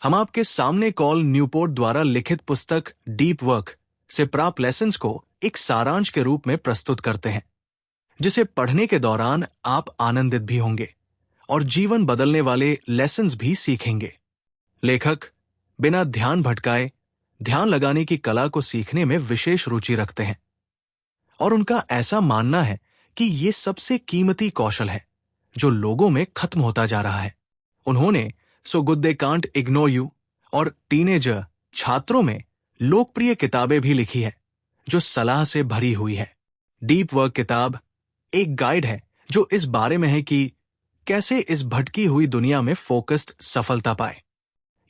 हम आपके सामने कॉल न्यूपोर्ट द्वारा लिखित पुस्तक डीप वर्क से प्राप्त लेसन्स को एक सारांश के रूप में प्रस्तुत करते हैं, जिसे पढ़ने के दौरान आप आनंदित भी होंगे और जीवन बदलने वाले लेसन्स भी सीखेंगे। लेखक बिना ध्यान भटकाए ध्यान लगाने की कला को सीखने में विशेष रुचि रखते हैं और उनका ऐसा मानना है कि ये सबसे कीमती कौशल है जो लोगों में खत्म होता जा रहा है। उन्होंने so good they can't ignore you और टीनेजर छात्रों में लोकप्रिय किताबें भी लिखी है जो सलाह से भरी हुई है। डीप वर्क किताब एक गाइड है जो इस बारे में है कि कैसे इस भटकी हुई दुनिया में फोकस्ड सफलता पाए।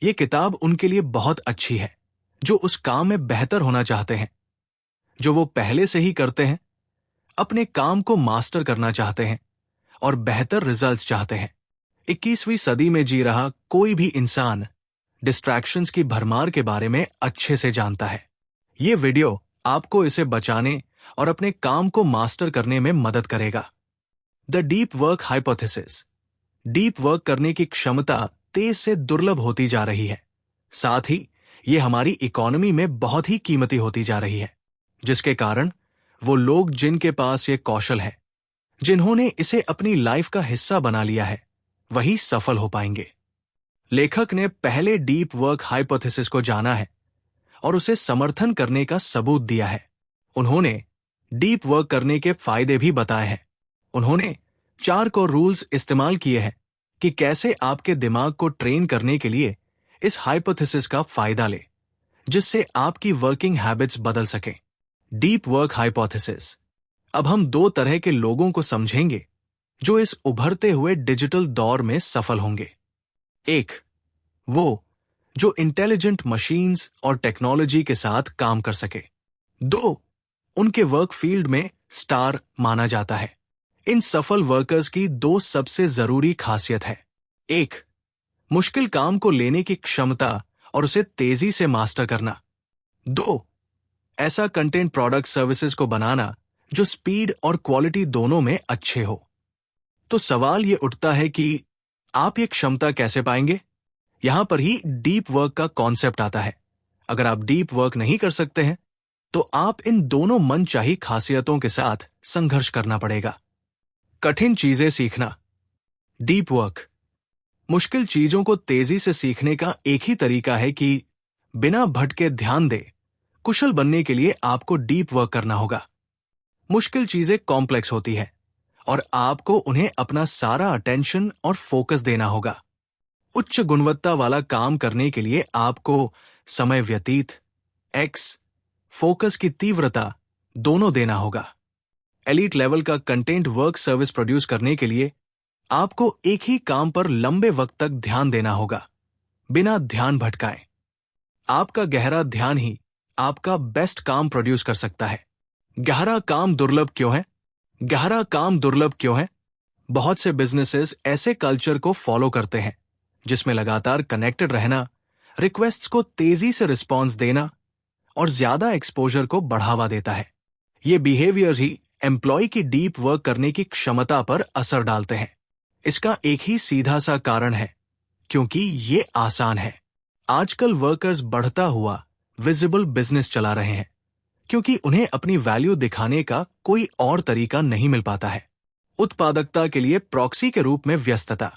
ये किताब उनके लिए बहुत अच्छी है जो उस काम में बेहतर होना चाहते हैं जो वो पहले से ही करते हैं, अपने काम को मास्टर करना चाहते हैं और बेहतर रिजल्ट्स चाहते हैं। 21वीं सदी में जी रहा कोई भी इंसान डिस्ट्रैक्शंस की भरमार के बारे में अच्छे से जानता है। ये वीडियो आपको इसे बचाने और अपने काम को मास्टर करने में मदद करेगा। The deep work hypothesis. Deep work करने की क्षमता तेज से दुर्लभ होती जा रही है, साथ ही ये हमारी इकोनॉमी में बहुत ही कीमती होती जा रही है, जिसके कारण वो लोग जिनके पास ये कौशल है, जिन्होंने इसे अपनी लाइफ का हिस्सा बना लिया है, वही सफल हो पाएंगे। लेखक ने पहले डीप वर्क हाइपोथेसिस को जाना है और उसे समर्थन करने का सबूत दिया है। उन्होंने डीप वर्क करने के फायदे भी बताए हैं। उन्होंने 4 कोर रूल्स इस्तेमाल किए हैं कि कैसे आपके दिमाग को ट्रेन करने के लिए इस हाइपोथेसिस का फायदा ले, जिससे आपकी वर्किंग हैबिट्स बदल सकें। Deep work hypothesis. अब हम 2 तरह के लोगों को समझेंगे जो इस उभरते हुए डिजिटल दौर में सफल होंगे। 1, वो जो इंटेलिजेंट मशीन्स और टेक्नोलॉजी के साथ काम कर सके। 2, उनके वर्क फील्ड में स्टार माना जाता है। इन सफल वर्कर्स की 2 सबसे जरूरी खासियत है। 1, मुश्किल काम को लेने की क्षमता और उसे तेजी से मास्टर करना। 2, ऐसा कंटेंट प्रोडक्ट सर्विसेज को बनाना जो स्पीड और क्वालिटी दोनों में अच्छे हो। तो सवाल ये उठता है कि आप ये क्षमता कैसे पाएंगे? यहां पर ही डीप वर्क का कॉन्सेप्ट आता है। अगर आप डीप वर्क नहीं कर सकते हैं तो आप इन दोनों मनचाही खासियतों के साथ संघर्ष करना पड़ेगा। कठिन चीजें सीखना। Deep work. मुश्किल चीजों को तेजी से सीखने का एक ही तरीका है कि बिना भटके ध्यान दे कुशल बनने के लिए आपको डीप वर्क करना होगा। मुश्किल चीजें कॉम्प्लेक्स होती है और आपको उन्हें अपना सारा अटेंशन और फोकस देना होगा। उच्च गुणवत्ता वाला काम करने के लिए आपको समय व्यतीत, फोकस की तीव्रता दोनों देना होगा। एलीट लेवल का कंटेंट वर्क सर्विस प्रोड्यूस करने के लिए आपको एक ही काम पर लंबे वक्त तक ध्यान देना होगा, बिना ध्यान भटकाए। आपका गहरा ध्यान ही आपका बेस्ट काम प्रोड्यूस कर सकता है। गहरा काम दुर्लभ क्यों है? गहरा काम दुर्लभ क्यों है? बहुत से बिजनेसेस ऐसे कल्चर को फॉलो करते हैं जिसमें लगातार कनेक्टेड रहना, रिक्वेस्ट्स को तेजी से रिस्पॉन्स देना और ज्यादा एक्सपोजर को बढ़ावा देता है। ये बिहेवियर ही एम्प्लॉय की डीप वर्क करने की क्षमता पर असर डालते हैं। इसका एक ही सीधा सा कारण है, क्योंकि ये आसान है। आजकल वर्कर्स बढ़ता हुआ विजिबल बिजनेस चला रहे हैं क्योंकि उन्हें अपनी वैल्यू दिखाने का कोई और तरीका नहीं मिल पाता है। उत्पादकता के लिए प्रॉक्सी के रूप में व्यस्तता।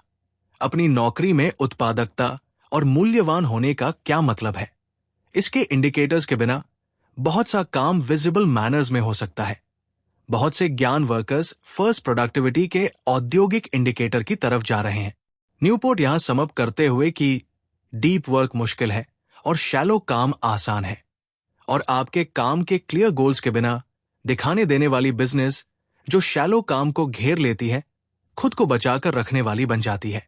अपनी नौकरी में उत्पादकता और मूल्यवान होने का क्या मतलब है? इसके इंडिकेटर्स के बिना बहुत सा काम विजिबल मैनर्स में हो सकता है। बहुत से ज्ञान वर्कर्स फर्स्ट प्रोडक्टिविटी के औद्योगिक इंडिकेटर की तरफ जा रहे हैं। न्यूपोर्ट यहां समअप करते हुए कि डीप वर्क मुश्किल है और शैलो काम आसान है, और आपके काम के क्लियर गोल्स के बिना दिखाने देने वाली बिजनेस जो शैलो काम को घेर लेती है, खुद को बचाकर रखने वाली बन जाती है।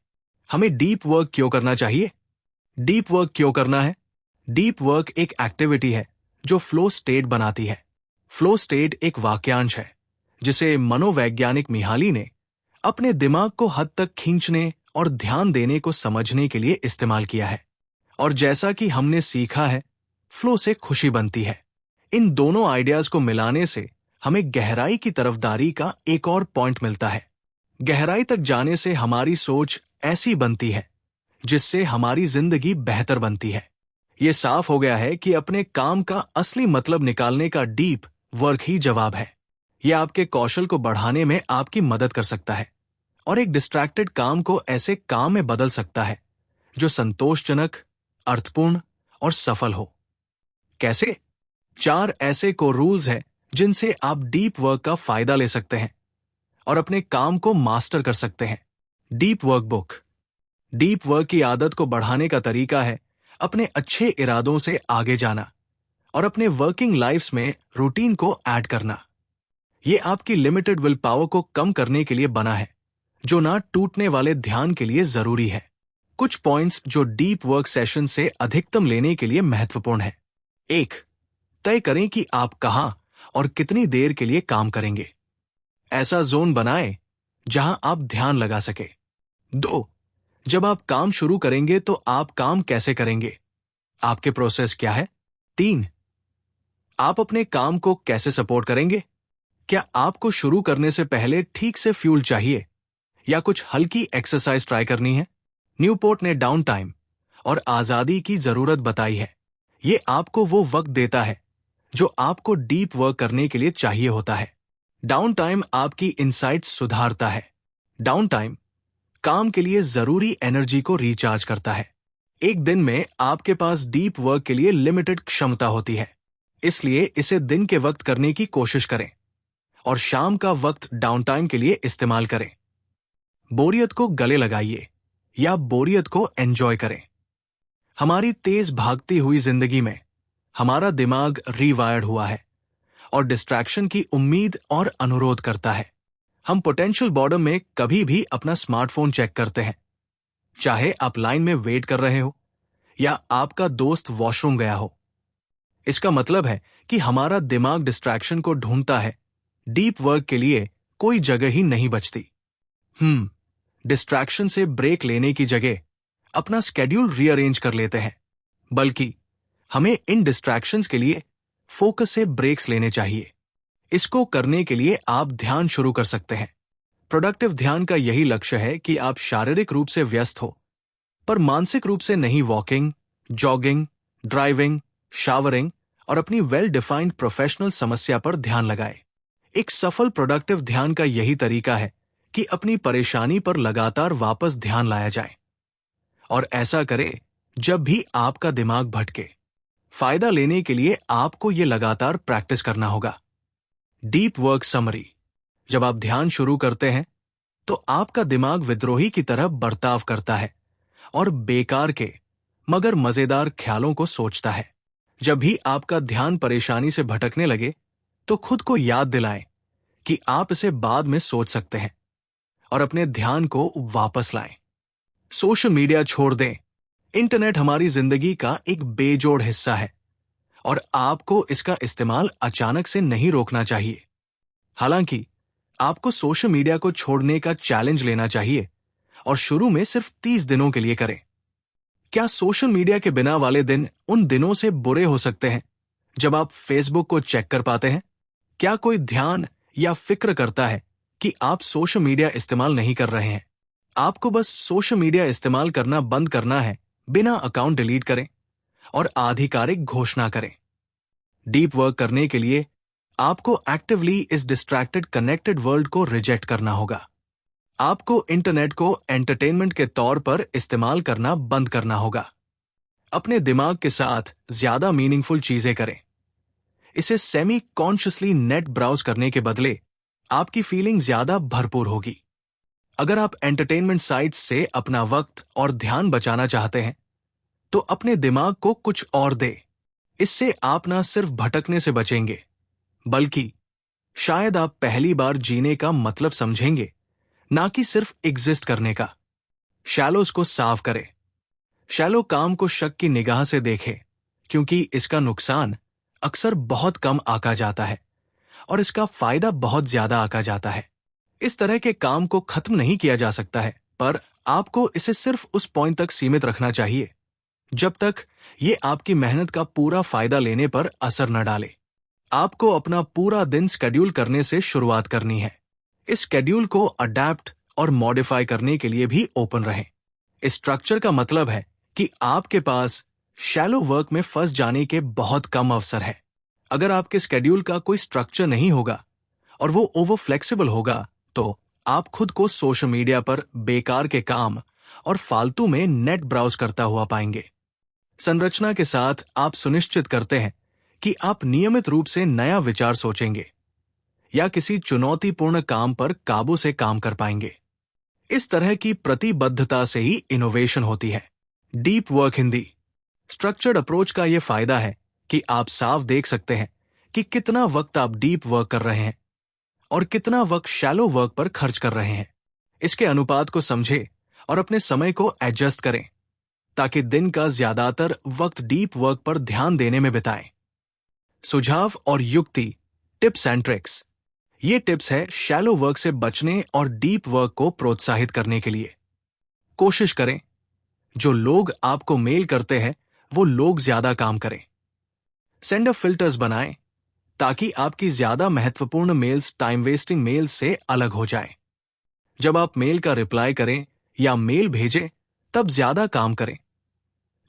हमें डीप वर्क क्यों करना चाहिए? डीप वर्क क्यों करना है? डीप वर्क एक एक्टिविटी है जो फ्लो स्टेट बनाती है। फ्लो स्टेट एक वाक्यांश है जिसे मनोवैज्ञानिक मिहाली ने अपने दिमाग को हद तक खींचने और ध्यान देने को समझने के लिए इस्तेमाल किया है। और जैसा कि हमने सीखा है, फ्लो से खुशी बनती है। इन दोनों आइडियाज को मिलाने से हमें गहराई की तरफदारी का एक और पॉइंट मिलता है। गहराई तक जाने से हमारी सोच ऐसी बनती है जिससे हमारी जिंदगी बेहतर बनती है। ये साफ हो गया है कि अपने काम का असली मतलब निकालने का डीप वर्क ही जवाब है। यह आपके कौशल को बढ़ाने में आपकी मदद कर सकता है और एक डिस्ट्रैक्टेड काम को ऐसे काम में बदल सकता है जो संतोषजनक, अर्थपूर्ण और सफल हो। कैसे? 4 ऐसे कोर रूल्स हैं जिनसे आप डीप वर्क का फायदा ले सकते हैं और अपने काम को मास्टर कर सकते हैं। Deep work book. Deep work की आदत को बढ़ाने का तरीका है अपने अच्छे इरादों से आगे जाना और अपने वर्किंग लाइफ्स में रूटीन को ऐड करना। यह आपकी लिमिटेड विल पावर को कम करने के लिए बना है, जो ना टूटने वाले ध्यान के लिए जरूरी है। कुछ पॉइंट्स जो डीप वर्क सेशन से अधिकतम लेने के लिए महत्वपूर्ण है। 1. तय करें कि आप कहां और कितनी देर के लिए काम करेंगे। ऐसा जोन बनाएं जहां आप ध्यान लगा सके। 2. जब आप काम शुरू करेंगे तो आप काम कैसे करेंगे? आपके प्रोसेस क्या है? 3. आप अपने काम को कैसे सपोर्ट करेंगे? क्या आपको शुरू करने से पहले ठीक से फ्यूल चाहिए या कुछ हल्की एक्सरसाइज ट्राई करनी है? न्यूपोर्ट ने डाउन टाइम और आजादी की जरूरत बताई है। ये आपको वो वक्त देता है जो आपको डीप वर्क करने के लिए चाहिए होता है। डाउन टाइम आपकी इनसाइट्स सुधारता है। डाउन टाइम काम के लिए जरूरी एनर्जी को रिचार्ज करता है। एक दिन में आपके पास डीप वर्क के लिए लिमिटेड क्षमता होती है, इसलिए इसे दिन के वक्त करने की कोशिश करें और शाम का वक्त डाउन टाइम के लिए इस्तेमाल करें। बोरियत को गले लगाइए या बोरियत को एंजॉय करें। हमारी तेज भागती हुई जिंदगी में हमारा दिमाग रीवायर्ड हुआ है और डिस्ट्रैक्शन की उम्मीद और अनुरोध करता है। हम पोटेंशियल बॉर्डम में कभी भी अपना स्मार्टफोन चेक करते हैं, चाहे आप लाइन में वेट कर रहे हो या आपका दोस्त वॉशरूम गया हो। इसका मतलब है कि हमारा दिमाग डिस्ट्रैक्शन को ढूंढता है। डीप वर्क के लिए कोई जगह ही नहीं बचती। डिस्ट्रैक्शन से ब्रेक लेने की जगह अपना स्केड्यूल रीअरेंज कर लेते हैं, बल्कि हमें इन डिस्ट्रैक्शंस के लिए फोकस से ब्रेक्स लेने चाहिए। इसको करने के लिए आप ध्यान शुरू कर सकते हैं। प्रोडक्टिव ध्यान का यही लक्ष्य है कि आप शारीरिक रूप से व्यस्त हो, पर मानसिक रूप से नहीं। वॉकिंग, जॉगिंग, ड्राइविंग, शावरिंग और अपनी वेल डिफाइंड प्रोफेशनल समस्या पर ध्यान लगाएं। एक सफल प्रोडक्टिव ध्यान का यही तरीका है कि अपनी परेशानी पर लगातार वापस ध्यान लाया जाए और ऐसा करें जब भी आपका दिमाग भटके। फायदा लेने के लिए आपको यह लगातार प्रैक्टिस करना होगा। Deep work summary. जब आप ध्यान शुरू करते हैं तो आपका दिमाग विद्रोही की तरह बर्ताव करता है और बेकार के मगर मजेदार ख्यालों को सोचता है। जब भी आपका ध्यान परेशानी से भटकने लगे तो खुद को याद दिलाएं कि आप इसे बाद में सोच सकते हैं और अपने ध्यान को वापस लाएं। सोशल मीडिया छोड़ दें। इंटरनेट हमारी जिंदगी का एक बेजोड़ हिस्सा है और आपको इसका इस्तेमाल अचानक से नहीं रोकना चाहिए। हालांकि आपको सोशल मीडिया को छोड़ने का चैलेंज लेना चाहिए और शुरू में सिर्फ 30 दिनों के लिए करें। क्या सोशल मीडिया के बिना वाले दिन उन दिनों से बुरे हो सकते हैं जब आप फेसबुक को चेक कर पाते हैं? क्या कोई ध्यान या फिक्र करता है कि आप सोशल मीडिया इस्तेमाल नहीं कर रहे हैं? आपको बस सोशल मीडिया इस्तेमाल करना बंद करना है, बिना अकाउंट डिलीट करें और आधिकारिक घोषणा करें। डीप वर्क करने के लिए आपको एक्टिवली इस डिस्ट्रैक्टेड कनेक्टेड वर्ल्ड को रिजेक्ट करना होगा। आपको इंटरनेट को एंटरटेनमेंट के तौर पर इस्तेमाल करना बंद करना होगा। अपने दिमाग के साथ ज्यादा मीनिंगफुल चीजें करें। इसे सेमी कॉन्शियसली नेट ब्राउज करने के बदले आपकी फीलिंग ज्यादा भरपूर होगी। अगर आप एंटरटेनमेंट साइट्स से अपना वक्त और ध्यान बचाना चाहते हैं तो अपने दिमाग को कुछ और दे। इससे आप ना सिर्फ भटकने से बचेंगे, बल्कि शायद आप पहली बार जीने का मतलब समझेंगे, ना कि सिर्फ एग्जिस्ट करने का। शैलोस को साफ करें। शैलो काम को शक की निगाह से देखें, क्योंकि इसका नुकसान अक्सर बहुत कम आका जाता है और इसका फायदा बहुत ज्यादा आका जाता है। इस तरह के काम को खत्म नहीं किया जा सकता है, पर आपको इसे सिर्फ उस पॉइंट तक सीमित रखना चाहिए जब तक ये आपकी मेहनत का पूरा फायदा लेने पर असर न डाले। आपको अपना पूरा दिन स्केड्यूल करने से शुरुआत करनी है। इस स्केड्यूल को अडैप्ट और मॉडिफाई करने के लिए भी ओपन रहें। इस स्ट्रक्चर का मतलब है कि आपके पास शैलो वर्क में फंस जाने के बहुत कम अवसर है। अगर आपके स्केड्यूल का कोई स्ट्रक्चर नहीं होगा और वो ओवर फ्लेक्सिबल होगा, तो आप खुद को सोशल मीडिया पर बेकार के काम और फालतू में नेट ब्राउज करता हुआ पाएंगे। संरचना के साथ आप सुनिश्चित करते हैं कि आप नियमित रूप से नया विचार सोचेंगे या किसी चुनौतीपूर्ण काम पर काबू से काम कर पाएंगे। इस तरह की प्रतिबद्धता से ही इनोवेशन होती है। Deep work Hindi. Structured approach का यह फायदा है कि आप साफ देख सकते हैं कि कितना वक्त आप डीप वर्क कर रहे हैं और कितना वक्त शैलो वर्क पर खर्च कर रहे हैं। इसके अनुपात को समझें और अपने समय को एडजस्ट करें ताकि दिन का ज्यादातर वक्त डीप वर्क पर ध्यान देने में बिताएं। सुझाव और युक्ति, टिप्स एंड ट्रिक्स। ये टिप्स है शैलो वर्क से बचने और डीप वर्क को प्रोत्साहित करने के लिए। कोशिश करें जो लोग आपको मेल करते हैं वो लोग ज्यादा काम करें। सेंडर फिल्टर्स बनाएं ताकि आपकी ज्यादा महत्वपूर्ण मेल्स टाइम वेस्टिंग मेल्स से अलग हो जाएं। जब आप मेल का रिप्लाई करें या मेल भेजें तब ज्यादा काम करें।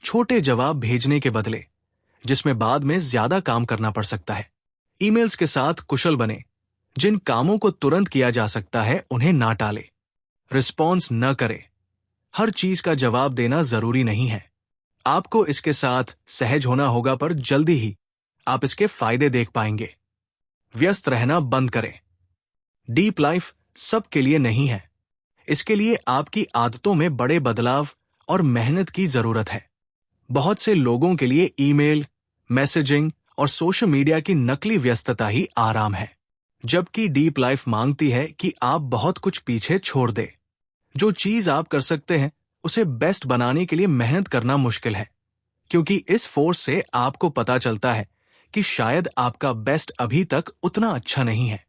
छोटे जवाब भेजने के बदले, जिसमें बाद में ज्यादा काम करना पड़ सकता है। ईमेल्स के साथ कुशल बने। जिन कामों को तुरंत किया जा सकता है उन्हें ना टालें। रिस्पॉन्स न करें। हर चीज का जवाब देना जरूरी नहीं है। आपको इसके साथ सहज होना होगा, पर जल्दी ही आप इसके फायदे देख पाएंगे। व्यस्त रहना बंद करें। डीप लाइफ सबके लिए नहीं है। इसके लिए आपकी आदतों में बड़े बदलाव और मेहनत की जरूरत है। बहुत से लोगों के लिए ईमेल, मैसेजिंग और सोशल मीडिया की नकली व्यस्तता ही आराम है, जबकि डीप लाइफ मांगती है कि आप बहुत कुछ पीछे छोड़ दें। जो चीज आप कर सकते हैं उसे बेस्ट बनाने के लिए मेहनत करना मुश्किल है, क्योंकि इस फोर्स से आपको पता चलता है कि शायद आपका बेस्ट अभी तक उतना अच्छा नहीं है।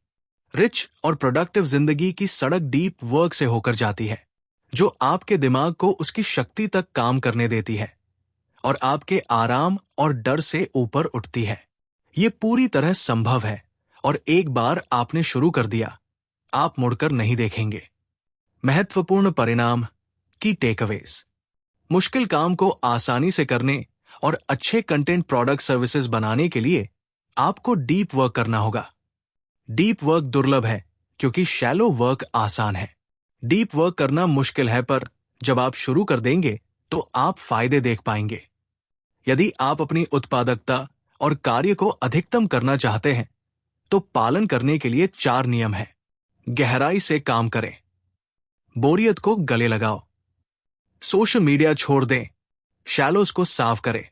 रिच और प्रोडक्टिव जिंदगी की सड़क डीप वर्क से होकर जाती है, जो आपके दिमाग को उसकी शक्ति तक काम करने देती है और आपके आराम और डर से ऊपर उठती है। ये पूरी तरह संभव है और एक बार आपने शुरू कर दिया, आप मुड़कर नहीं देखेंगे। महत्वपूर्ण परिणाम की टेकअवेज। मुश्किल काम को आसानी से करने और अच्छे कंटेंट, प्रोडक्ट, सर्विसेज बनाने के लिए आपको डीप वर्क करना होगा। डीप वर्क दुर्लभ है क्योंकि शैलो वर्क आसान है। डीप वर्क करना मुश्किल है, पर जब आप शुरू कर देंगे तो आप फायदे देख पाएंगे। यदि आप अपनी उत्पादकता और कार्य को अधिकतम करना चाहते हैं तो पालन करने के लिए 4 नियम हैं। गहराई से काम करें। बोरियत को गले लगाओ। सोशल मीडिया छोड़ दें। शैलोज को साफ करें।